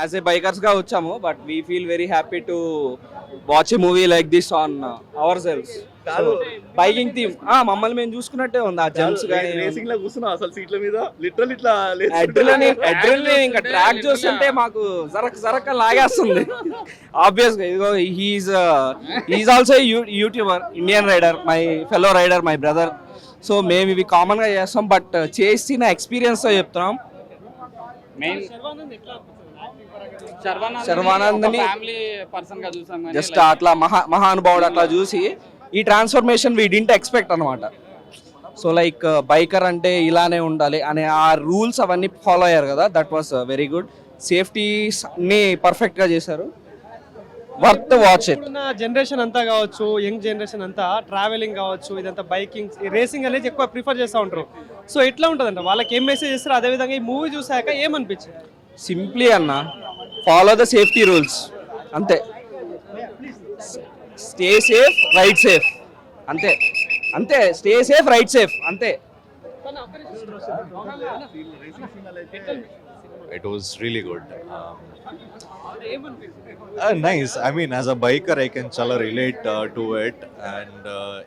As a bikers గా వచ్చాము, but we feel very happy to watch A movie like this on hour cells. Biking theme మమ్మల్ని మేము చూసుకున్నట్టే ఉంది. ఆ jumps కానీ రేసింగ్ లో కూర్చున్నాం అసలు సీట్ల మీద లిటరల్ ఇట్లా అడ్రినలిన్ ఇంకా ట్రాక్ చూస్తుంటే మాకు జరక్క లాగేస్తుంది. ఆబ్వియస్ గా ఇదిగో he's also YouTuber, Indian rider, my fellow rider, my brother. So మేము ఇవి కామన్ గా చేస్తాం, బట్ చేసిన ఎక్స్పీరియన్స్ తో చెప్తున్నాం. శర్వానంద్ని జస్ట్ అట్లా మహానుభావుడు అట్లా చూసి ఈ ట్రాన్స్ఫర్మేషన్ వీ డింట్ ఎక్స్పెక్ట్ అనమాట. సో లైక్ బైకర్ అంటే ఇలానే ఉండాలి అనే ఆ రూల్స్ అవన్నీ ఫాలో అయ్యారు కదా, that was very good. Safeties అన్ని పర్ఫెక్ట్ గా చేశారు. Worth watch it. జనరేషన్ అంతా కావచ్చు, యంగ్ జనరేషన్ అంతా ట్రావెలింగ్ కావచ్చు, ఇదంతా బైకింగ్ రేసింగ్ అనేది ఎక్కువ ప్రిఫర్ చేస్తూ ఉంటారు. సో ఎట్లా ఉంటుందంట, వాళ్ళకి ఏం మెసేజ్ చేస్తారు? అదేవిధంగా ఈ మూవీ చూసాక ఏమనిపించింది? సింప్లీ అన్న, ఫాలో ద సేఫ్టీ రూల్స్ అంతే. స్టే సేఫ్, రైడ్ సేఫ్ అంతే అంతే. స్టే సేఫ్, రైడ్ సేఫ్ అంతే. It was really good. Nice. I mean, as a biker, I can chala relate to it and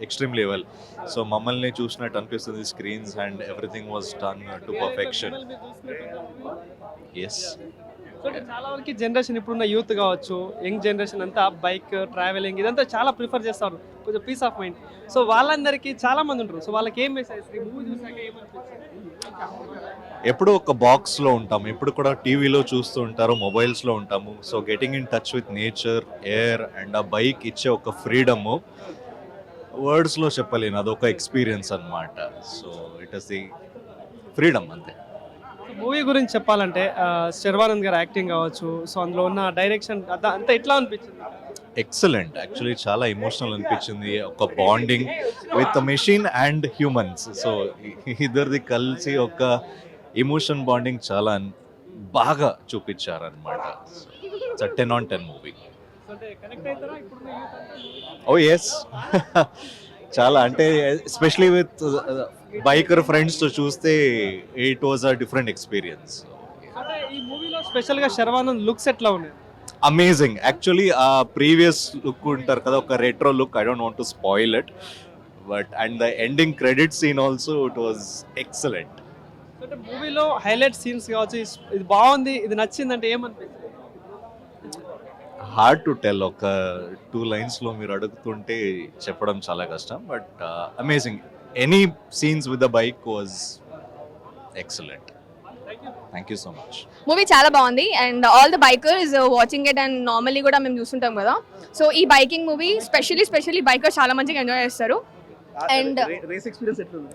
extremely well. So, mammalni chusnattu anpistundi, screens and everything was done to perfection. Yes. So చాలా వరకు generation ఇప్పుడున్న youth కావచ్చు, young generation అంతా bike travelling ఇదంతా చాలా prefer చేస్తారు, కొంచెం piece of mind. So వాళ్ళందరికీ చాలా మంది ఉంటారు. సో వాళ్ళకి ఏం మెసేజ్ మూవీ చూసాక ఏమనిపించింది? ఎప్పుడు ఒక బాక్స్లో ఉంటాం, ఎప్పుడు కూడా టీవీలో చూస్తూ ఉంటారు, మొబైల్స్లో ఉంటాము. So getting in touch with nature, air and ఆ బైక్ ఇచ్చే ఒక ఫ్రీడము వర్డ్స్లో చెప్పలేను, అదొక ఎక్స్పీరియన్స్ అనమాట. So it is the freedom అంతే. మూవీ గురించి చెప్పాలంటే శర్వానంద్ గారు యాక్టింగ్ కావచ్చు, సో అందులో ఉన్న డైరెక్షన్ అంతా ఎట్లా అనిపించింది? ఎక్సలెంట్. యాక్చువల్లీ చాలా ఎమోషనల్ అనిపించింది. ఒక bonding with machine and humans. So ఇద్దరిది కలిసి ఒక ఎమోషన్ బాండింగ్ చాలా బాగా చూపించారనమాట. So 10/10 movie. ఓ ఎస్, చాలా అంటే ఎస్పెషలీ విత్ బైకర్ ఫ్రెండ్స్ తో చూస్తే it was a different experience. ఈ మూవీలో స్పెషల్ గా శర్వానంద్ లుక్స్ ఎట్లా ఉన్నాయి? అమేజింగ్. యాక్చువల్లీ ఆ ప్రీవియస్ లుక్ ఉంటారు కదా, ఒక retro look, I don't want to spoil it, but and the ending credit scene also it was excellent. అంటే మూవీలో హైలైట్ సీన్స్ కావచ్చు, ఇది బాగుంది, ఇది నచ్చిందంటే ఏమనిపిస్తుంది? Hard to tell. ఒక 2 లైన్స్లో మీరు అడుగుతుంటే చెప్పడం చాలా కష్టం, but amazing. Any scenes with the bike was excellent. Thank you so much. Movie చాలా బాగుంది and all the bikers watching it. And normally కూడా మేము చూస్తుంటాం కదా, సో ఈ బైకింగ్ మూవీ స్పెషల్లీ బైకర్స్ చాలా మంచిగా ఎంజాయ్ చేస్తారు. అండ్ రేస్ ఎక్స్పీరియన్స్ ఎట్లుంది?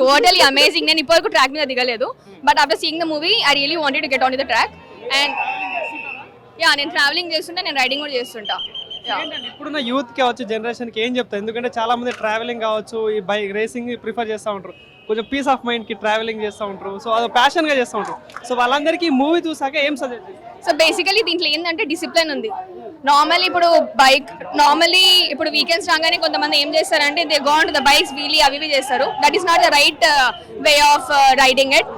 Totally amazing. నేను ఇప్పటివరకు ట్రాక్ మీద దిగలేదు, but after seeing the movie I really wanted to get on the track. And నేను ట్రావెలింగ్ చేస్తుంటా, నేను రైడింగ్ కూడా చేస్తుంటా. ఇప్పుడున్న యూత్ కావచ్చు, జనరేషన్ కి ఏం చెప్తారు? ఎందుకంటే చాలా మంది ట్రావెలింగ్ కావచ్చు, ఈ బైక్ రేసింగ్ ప్రిఫర్ చేస్తూ ఉంటారు, కొంచెం పీస్ ఆఫ్ మైండ్ కి ట్రావెలింగ్ చేస్తూ ఉంటారు, సో అది ప్యాషన్ గా చేస్తూ ఉంటారు. సో వాళ్ళందరికీ మూవీ చూసాక ఏం సజెస్ట్ చేస్తారు? సో బేసికలీ దీంట్లో ఏంటంటే డిసిప్లిన్ ఉంది. నార్మల్లీ ఇప్పుడు వీకెండ్స్ రాగానే కొంతమంది ఏం చేస్తారంటే they go on to the bikes, wheelie అవి చేస్తారు. That is not the right way of riding it.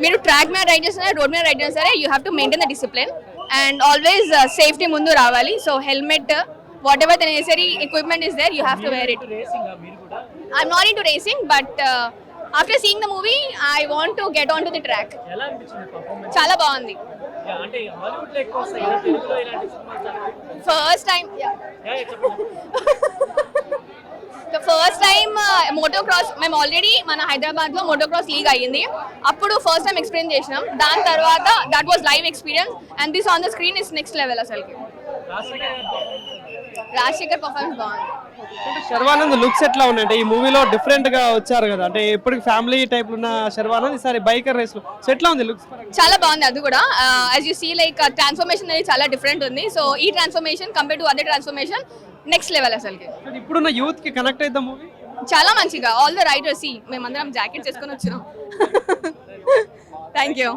మీరు ట్రాక్ మీద రైడ్ చేస్తున్నా, రోడ్ మీద రైడ్ చేస్తారా, you have to maintain the discipline and always safety ముందు రావాలి. So helmet, whatever the necessary equipment is there, you have to wear it. I'm not into racing, but after seeing the movie I want to get onto the track. ఎలా అనిపించింది performance? చాలా బాగుంది. అంటే Hollywood లో ఎక్కువ వస్తాయి, తెలుగులో ఇలాంటి సినిమాలు first time first time motocross మేము ఆల్రెడీ మన హైదరాబాద్ లో మోటోక్రాస్ లీగ్ అయ్యింది, అప్పుడు ఫస్ట్ టైం ఎక్స్పీరియన్స్ చేసినాం. దాని తర్వాత that was live experience and this on the screen is next level. అసలుకి రాజశేఖర్ పర్ఫార్మెన్స్ బాగుంది. శర్వానంద్ లుక్స్ ఎట్లా ఉన్నాయంటే ఈ మూవీలో డిఫరెంట్ గా వచ్చారు కదా, అంటే ఎప్పటికి ఫ్యామిలీ టైప్ ఉన్న శర్వానంద్ ఈసారి బైకర్ రేస్ లో, సో ఎట్లా ఉంది లుక్స్? చాలా బాగుంది. అది కూడా as you see like transformation అనేది చాలా డిఫరెంట్ ఉంది. సో ఈ transformation compare to other transformation next level. అసలుకి ఇప్పుడున్న యూత్ కి కనెక్ట్ అయితే మూవీ చాలా మంచిగా. ఆల్ ద రైడర్స్ మేమందరం జాకెట్స్ వేసుకొని వచ్చినాం. Thank you.